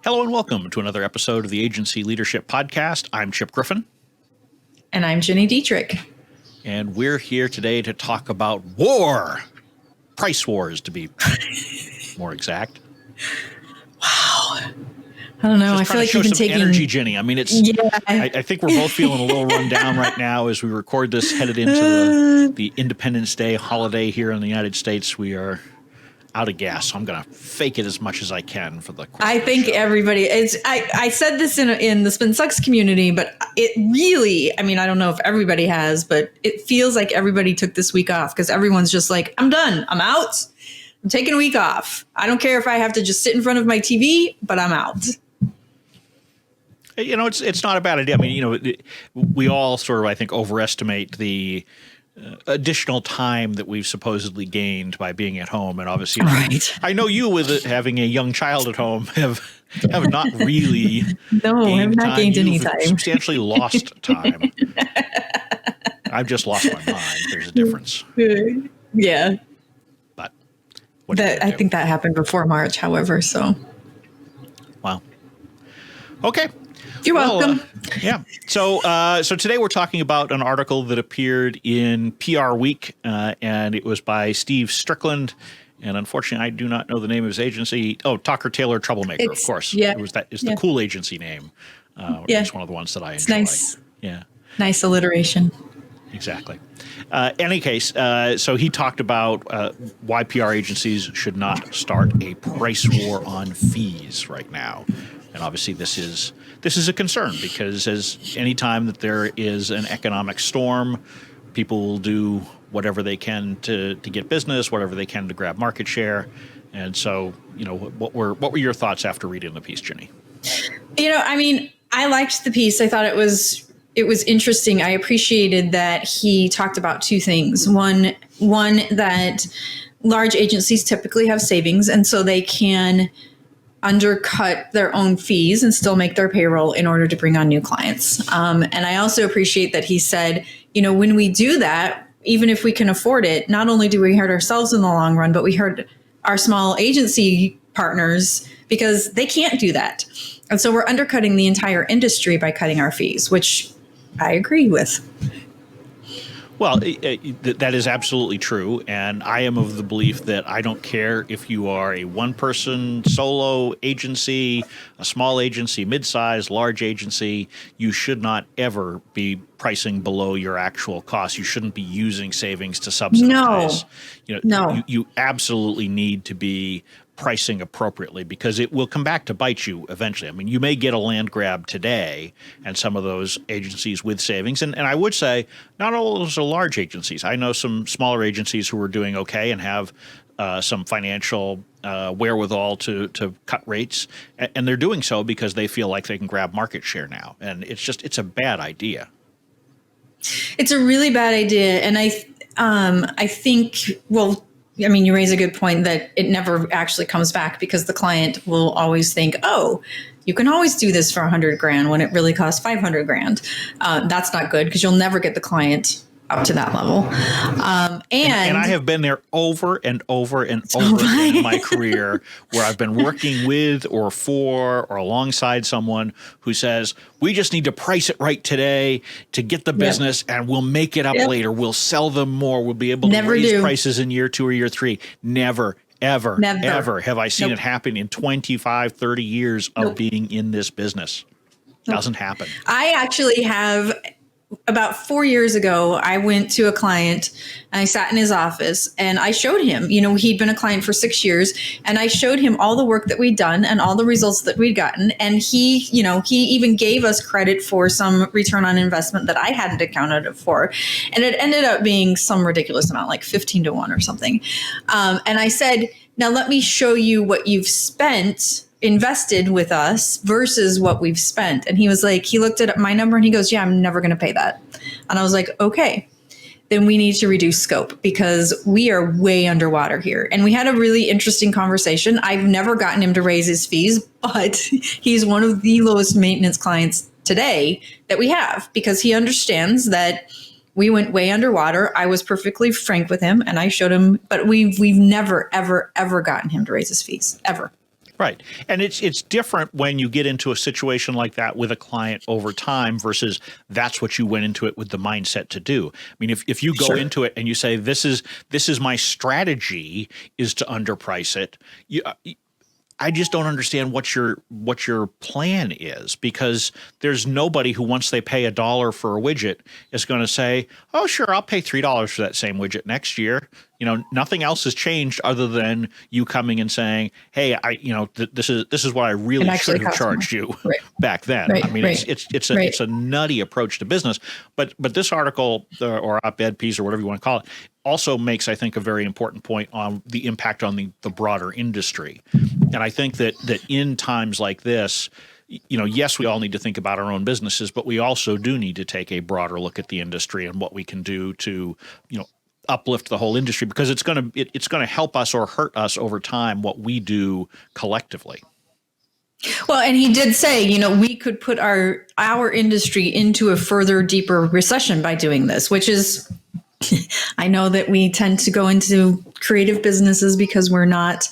Hello and welcome to another episode of the Agency Leadership Podcast. I'm Chip Griffin. And I'm Gini Dietrich. And we're here today to talk about war. Price wars, to be more exact. Wow. I don't know. I feel like you've been taking energy, Gini. I mean, it's. Yeah. I think we're both feeling a little run down right now as we record this, headed into the Independence Day holiday here in the United States. We are out of gas, so I'm going to fake it as much as I can for the. I think everybody. I said this in the Spin Sucks community, but it really. I mean, I don't know if everybody has, but it feels like everybody took this week off because everyone's just like, I'm done. I'm out. I'm taking a week off. I don't care if I have to just sit in front of my TV, but I'm out. You know, it's not a bad idea. I mean, you know, we all sort of, I think, overestimate the additional time that we've supposedly gained by being at home. And obviously, right. I know you with having a young child at home have not really gained any time. Substantially lost time. I've just lost my mind. There's a difference. Yeah. But I think that happened before March, however, so. Wow. Okay. You're welcome. Yeah. So today we're talking about an article that appeared in PR Week, and it was by Steve Strickland. And unfortunately, I do not know the name of his agency. Oh, Tucker Taylor Troublemaker, of course. Yeah. It's the cool agency name. It's one of the ones that I enjoy. It's nice. Yeah. Nice alliteration. Exactly. Any case, so he talked about why PR agencies should not start a price war on fees right now. And obviously this is a concern because as any time that there is an economic storm, people will do whatever they can to get business, whatever they can to grab market share. And so, you know, what were your thoughts after reading the piece, Ginny? You know, I mean, I liked the piece. I thought it was interesting. I appreciated that he talked about two things. One that large agencies typically have savings, and so they can undercut their own fees and still make their payroll in order to bring on new clients. And I also appreciate that he said, you know, when we do that, even if we can afford it, not only do we hurt ourselves in the long run, but we hurt our small agency partners because they can't do that. And so we're undercutting the entire industry by cutting our fees, which I agree with. Well, that is absolutely true. And I am of the belief that I don't care if you are a one-person solo agency, a small agency, mid-size, large agency. You should not ever be pricing below your actual costs. You shouldn't be using savings to subsidize. No. You absolutely need to be pricing appropriately because it will come back to bite you eventually. I mean, you may get a land grab today and some of those agencies with savings. And I would say not all of those are large agencies. I know some smaller agencies who are doing okay and have some financial wherewithal to cut rates. And they're doing so because they feel like they can grab market share now. And it's a bad idea. It's a really bad idea. And I think, well, I mean, you raise a good point that it never actually comes back because the client will always think, oh, you can always do this for $100,000 when it really costs $500,000. That's not good because you'll never get the client up to that level. And I have been there over and over and over again in my career where I've been working with or for or alongside someone who says, we just need to price it right today to get the business and we'll make it up later. We'll sell them more. We'll be able to raise prices in year 2 or year 3. Never, ever have I seen it happen in 25, 30 years of being in this business. Doesn't happen. I actually have. About 4 years ago, I went to a client and I sat in his office and I showed him, you know, he'd been a client for 6 years and I showed him all the work that we'd done and all the results that we'd gotten. And he even gave us credit for some return on investment that I hadn't accounted for. And it ended up being some ridiculous amount, like 15 to 1 or something. And I said, now let me show you what you've invested with us versus what we've spent. And he was like, he looked at my number and he goes, yeah, I'm never going to pay that. And I was like, okay, then we need to reduce scope because we are way underwater here. And we had a really interesting conversation. I've never gotten him to raise his fees, but he's one of the lowest maintenance clients today that we have because he understands that we went way underwater. I was perfectly frank with him and I showed him, but we've never, ever, ever gotten him to raise his fees, ever. Right. And it's different when you get into a situation like that with a client over time versus that's what you went into it with the mindset to do. I mean, if you go into it and you say, this is my strategy is to underprice it, I just don't understand what your plan is, because there's nobody who, once they pay $1 for a widget, is going to say, "Oh, sure, I'll pay $3 for that same widget next year." Nothing else has changed other than you coming and saying, "Hey, this is what I really should have charged you back then." Right, I mean, it's a nutty approach to business. But this article or op-ed piece or whatever you want to call it also makes, I think, a very important point on the impact on the broader industry. And I think that in times like this, yes, we all need to think about our own businesses, but we also do need to take a broader look at the industry and what we can do to, uplift the whole industry, because it's going to help us or hurt us over time what we do collectively. Well, and he did say, we could put our industry into a further, deeper recession by doing this, which is, I know that we tend to go into creative businesses because we're not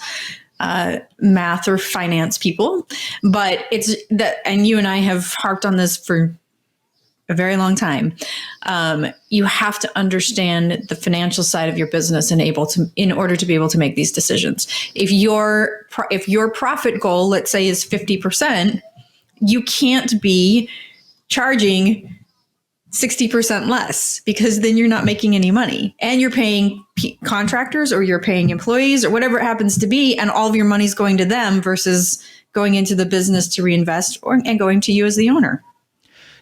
math or finance people, but it's that, and you and I have harped on this for a very long time. You have to understand the financial side of your business in order to be able to make these decisions. If your profit goal, let's say, is 50%, you can't be charging 60% less, because then you're not making any money, and you're paying contractors or you're paying employees or whatever it happens to be, and all of your money's going to them versus going into the business to reinvest and going to you as the owner.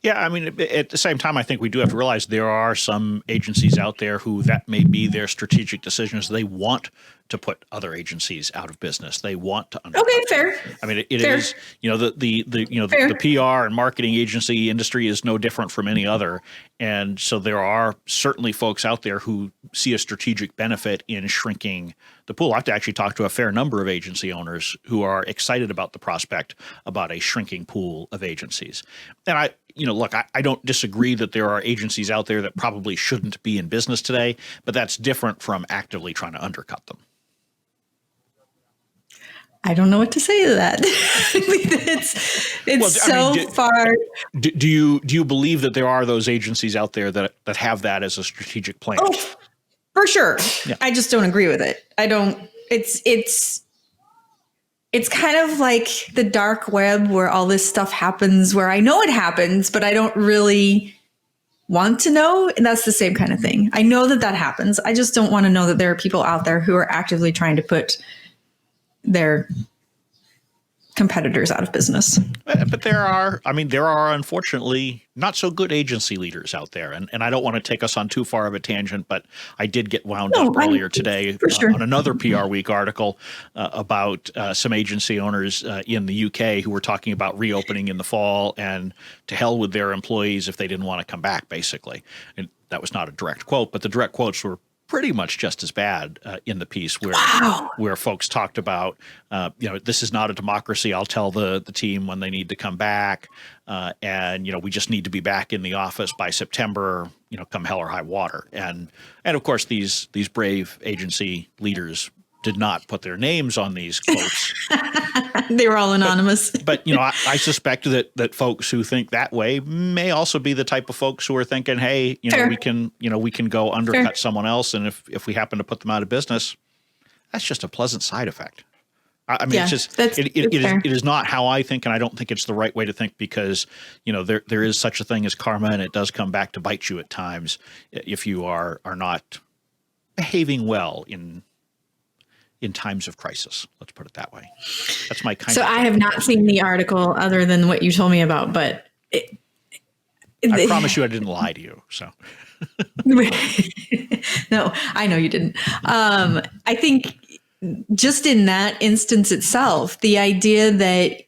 Yeah, I mean, at the same time, I think we do have to realize there are some agencies out there who that may be their strategic decisions. They want to put other agencies out of business. They want to undercut. Okay, fair. I mean, it fair. is, the PR and marketing agency industry is no different from any other. And so there are certainly folks out there who see a strategic benefit in shrinking the pool. I have to actually talk to a fair number of agency owners who are excited about the prospect about a shrinking pool of agencies. And look, I don't disagree that there are agencies out there that probably shouldn't be in business today, but that's different from actively trying to undercut them. I don't know what to say to that. it's far. Do you believe that there are those agencies out there that have that as a strategic plan? Oh, for sure. Yeah. I just don't agree with it. I don't. It's kind of like the dark web where all this stuff happens, where I know it happens, but I don't really want to know. And that's the same kind of thing. I know that happens. I just don't want to know that there are people out there who are actively trying to put their competitors out of business. But there are unfortunately not so good agency leaders out there. And I don't want to take us on too far of a tangent, but I did get wound up earlier today on another PR Week article about some agency owners in the UK who were talking about reopening in the fall and to hell with their employees if they didn't want to come back, basically. And that was not a direct quote, but the direct quotes were pretty much just as bad in the piece where folks talked about, this is not a democracy. I'll tell the team when they need to come back. And we just need to be back in the office by September, come hell or high water. And of course, these brave agency leaders did not put their names on these quotes. They were all anonymous. But I suspect that folks who think that way may also be the type of folks who are thinking, hey, we can go undercut someone else, and if we happen to put them out of business, that's just a pleasant side effect. I mean, it's just it is not how I think, and I don't think it's the right way to think, because there is such a thing as karma, and it does come back to bite you at times if you are not behaving well in times of crisis. Let's put it that way. That's my kind. So I have not seen the article other than what you told me about, but I promise you I didn't lie to you. So no, I know you didn't. I think just in that instance itself, the idea that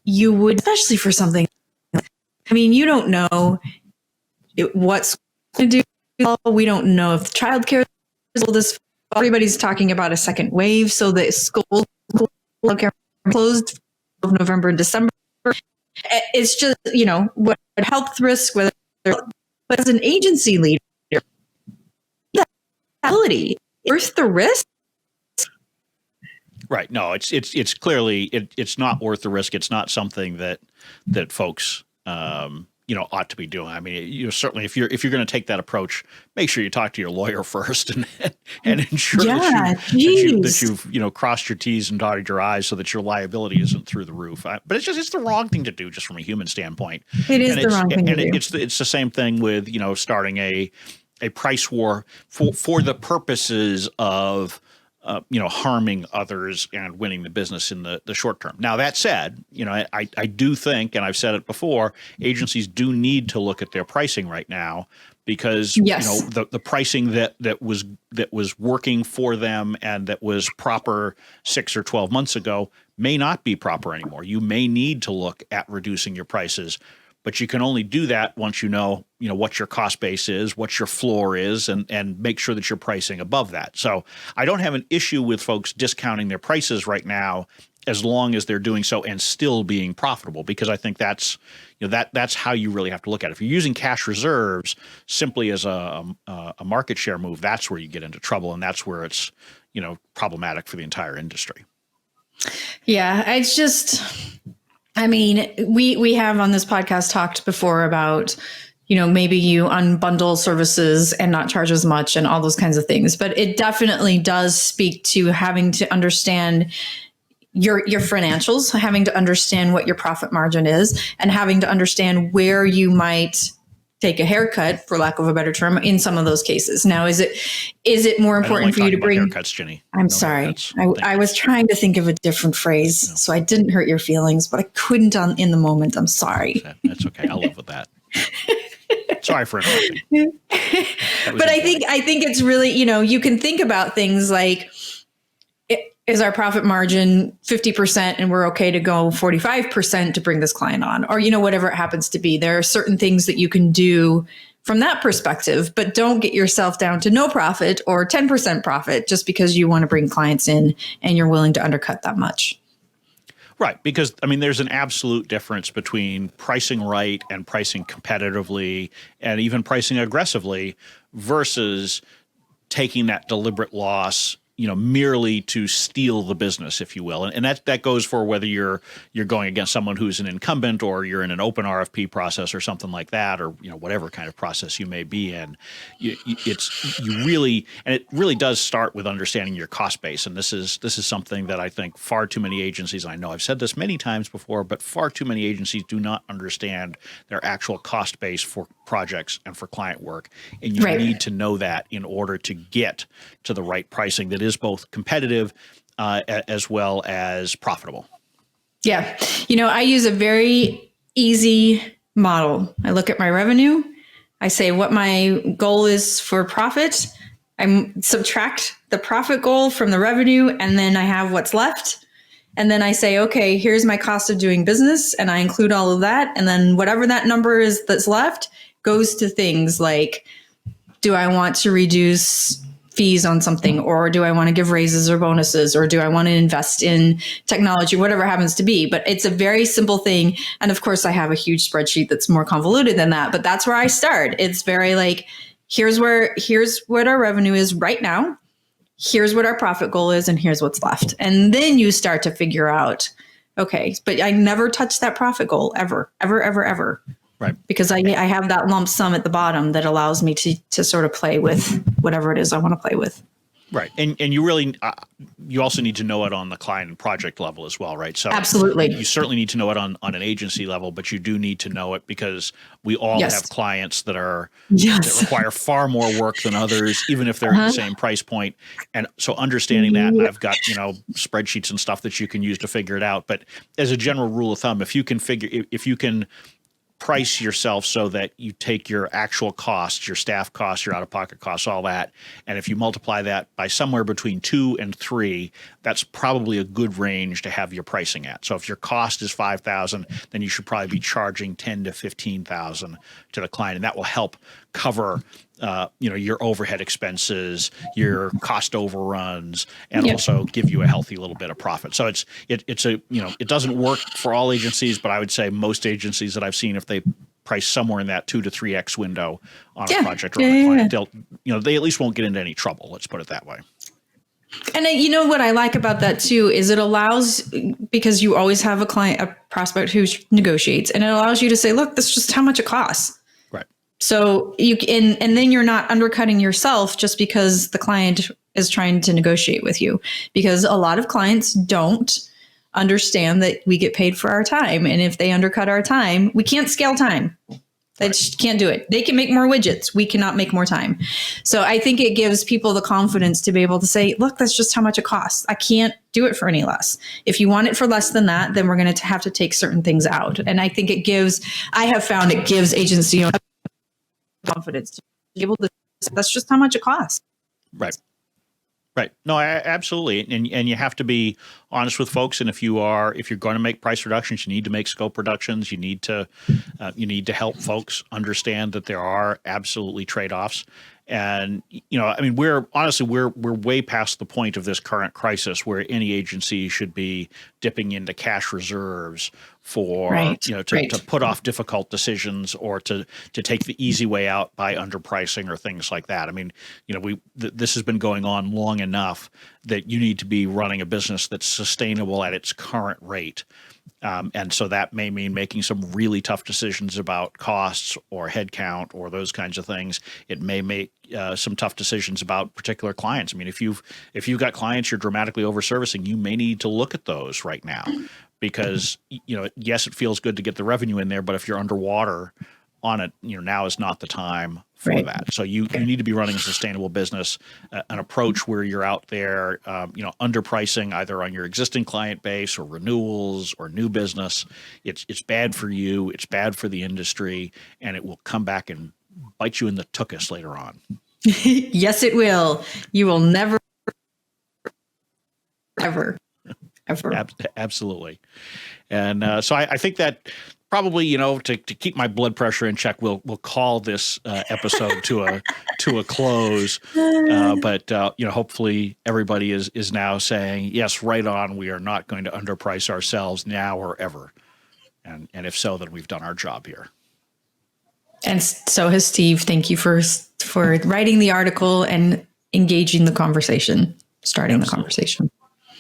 you would, especially for something, I mean, you don't know what's going to do. We don't know if childcare is this. Everybody's talking about a second wave, so the schools are closed November and December. It's just, what health risk, but as an agency leader, that ability worth the risk. Right. No, it's clearly it's not worth the risk. It's not something that folks ought to be doing. I mean, certainly if you're going to take that approach, make sure you talk to your lawyer first and ensure that you've crossed your T's and dotted your I's so that your liability isn't through the roof. But it's the wrong thing to do just from a human standpoint. It is the wrong thing to do. It's the same thing with starting a price war for the purposes of harming others and winning the business in the short term. Now, that said, I do think, and I've said it before, agencies do need to look at their pricing right now because, the pricing that was working for them and that was proper 6 or 12 months ago may not be proper anymore. You may need to look at reducing your prices, but you can only do that once you know what your cost base is, what your floor is, and make sure that you're pricing above that. So I don't have an issue with folks discounting their prices right now as long as they're doing so and still being profitable, because I think that's how you really have to look at it. If you're using cash reserves simply as a market share move, that's where you get into trouble, and that's where it's problematic for the entire industry. Yeah, it's just. I mean, we have on this podcast talked before about, maybe you unbundle services and not charge as much and all those kinds of things. But it definitely does speak to having to understand your financials, having to understand what your profit margin is, and having to understand where you might take a haircut, for lack of a better term, in some of those cases. Now, is it more important for you to bring haircuts, Ginny? I'm sorry. I was trying to think of a different phrase, so I didn't hurt your feelings, but I couldn't in the moment. I'm sorry. That's okay. I'll live with that. Sorry for interrupting. But I think it's really, you can think about things like, is our profit margin 50% and we're okay to go 45% to bring this client on, or, whatever it happens to be. There are certain things that you can do from that perspective, but don't get yourself down to no profit or 10% profit just because you want to bring clients in and you're willing to undercut that much. Right. Because, there's an absolute difference between pricing right and pricing competitively and even pricing aggressively versus taking that deliberate loss merely to steal the business, if you will. And that goes for whether you're going against someone who's an incumbent or you're in an open RFP process or something like that, or, whatever kind of process you may be in. It really does start with understanding your cost base. And this is something that I think far too many agencies, I know I've said this many times before, but far too many agencies do not understand their actual cost base for projects and for client work. And you need to know that in order to get to the right pricing that is both competitive as well as profitable. Yeah. I use a very easy model. I look at my revenue. I say what my goal is for profit. I subtract the profit goal from the revenue, and then I have what's left. And then I say, okay, here's my cost of doing business. And I include all of that. And then whatever that number is that's left goes to things like, do I want to reduce fees on something, or do I want to give raises or bonuses, or do I want to invest in technology, whatever it happens to be. But it's a very simple thing. And of course, I have a huge spreadsheet that's more convoluted than that, but that's where I start. It's very like, here's what our revenue is right now. Here's what our profit goal is, and here's what's left. And then you start to figure out, okay, but I never touch that profit goal ever. Right. Because I have that lump sum at the bottom that allows me to sort of play with whatever it is I want to play with. Right. And you really, you also need to know it on the client and project level as well, right? So absolutely. You certainly need to know it on an agency level, but you do need to know it because we all have clients that that require far more work than others, even if they're at the same price point. And so understanding that, and I've got, spreadsheets and stuff that you can use to figure it out. But as a general rule of thumb, if you can price yourself so that you take your actual costs, your staff costs, your out-of-pocket costs, all that, and if you multiply that by somewhere between 2 and 3, that's probably a good range to have your pricing at. So if your cost is $5,000, then you should probably be charging $10,000 to $15,000 to the client, and that will help cover your overhead expenses, your cost overruns, and also give you a healthy little bit of profit. So it doesn't work for all agencies, but I would say most agencies that I've seen, if they price somewhere in that 2 to 3x window on a project or on a client, they at least won't get into any trouble. Let's put it that way. And you know what I like about that too is it allows, because you always have a prospect who negotiates, and it allows you to say, look, this is just how much it costs. Right. So you can, and then you're not undercutting yourself just because the client is trying to negotiate with you, because a lot of clients don't understand that we get paid for our time. And if they undercut our time, we can't scale time. They just can't do it. They can make more widgets. We cannot make more time. So I think it gives people the confidence to be able to say, look, that's just how much it costs. I can't do it for any less. If you want it for less than that, then we're going to have to take certain things out. And I think I have found it gives agency owners confidence to be able to say, that's just how much it costs. Right. Right. No, absolutely. And you have to be honest with folks. And if you're going to make price reductions, you need to make scope reductions. You need to help folks understand that there are absolutely trade-offs. And, I mean, we're way past the point of this current crisis where any agency should be dipping into cash reserves for, to put off difficult decisions or to take the easy way out by underpricing or things like that. I mean, this has been going on long enough that you need to be running a business that's sustainable at its current rate. And so that may mean making some really tough decisions about costs or headcount or those kinds of things. It may make some tough decisions about particular clients. I mean, if you've got clients you're dramatically over-servicing, you may need to look at those right now because, yes, it feels good to get the revenue in there, but if you're underwater on it, now is not the time for that. So you need to be running a sustainable business, an approach where you're out there, underpricing either on your existing client base or renewals or new business. It's bad for you. It's bad for the industry, and it will come back and bite you in the tuchus later on. Yes, it will. You will never, ever. Absolutely. And so I think that probably, to keep my blood pressure in check, we'll call this episode to a close. But hopefully everybody is now saying, yes, right on. We are not going to underprice ourselves now or ever. And if so, then we've done our job here. And so has Steve. Thank you for writing the article and engaging the conversation, starting the conversation.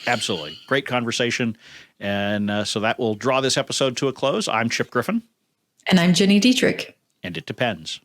Absolutely. Great conversation. And so that will draw this episode to a close. I'm Chip Griffin. And I'm Jenny Dietrich. And it depends.